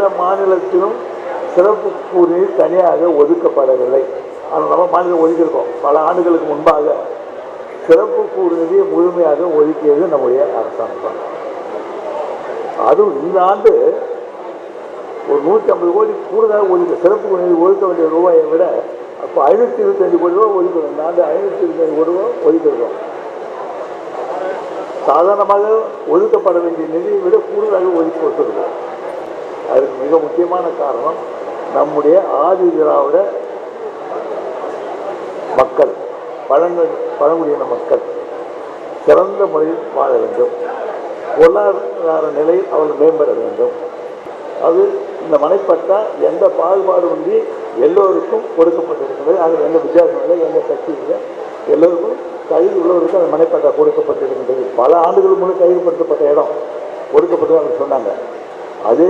எந்த மாநிலத்திலும் சிறப்பு கூறியை தனியாக ஒதுக்கப்படவில்லை. ஆனால் நம்ம மாநிலம் ஒதுக்கியிருக்கோம். பல ஆண்டுகளுக்கு முன்பாக சிறப்பு கூறுநிதியை முழுமையாக ஒதுக்கியது நம்முடைய அரசாங்கம். அதுவும் இந்த ஆண்டு ஒரு 150 கோடி கூடுதலாக ஒதுக்க சிறப்பு கூறுநிதி ஒதுக்க வேண்டிய ரூபாயை விட அப்போ 525 கோடி ரூபா ஒதுக்கணும். இந்த ஆண்டு 525 கோடி ரூபா ஒதுக்கியிருக்கோம். சாதாரணமாக ஒதுக்கப்பட வேண்டிய நிதியை விட கூடுதலாக ஒதுக்கி கொடுத்துருக்கோம். அதுக்கு மிக முக்கியமான காரணம் நம்முடைய ஆதி திராவிட மக்கள், பழங்குடியின மக்கள் சிறந்த முறையில் வாழ வேண்டும், பொருளாதார நிலை அவர்கள் மேம்பட வேண்டும். அது இந்த மனைப்பட்டா எந்த பாகுபாடுமின்றி எல்லோருக்கும் கொடுக்கப்பட்டிருக்கிறது. அதில் எந்த வித்தியாசம் இல்லை, எந்த கட்சி இல்லை, எல்லோருக்கும் தகுதி உள்ளவருக்கு அந்த மனைப்பட்டா கொடுக்கப்பட்டிருக்கின்றது. பல ஆண்டுகள் முன்னே கைதுபடுத்தப்பட்ட இடம் கொடுக்கப்பட்டு அவங்க சொன்னாங்க. அதே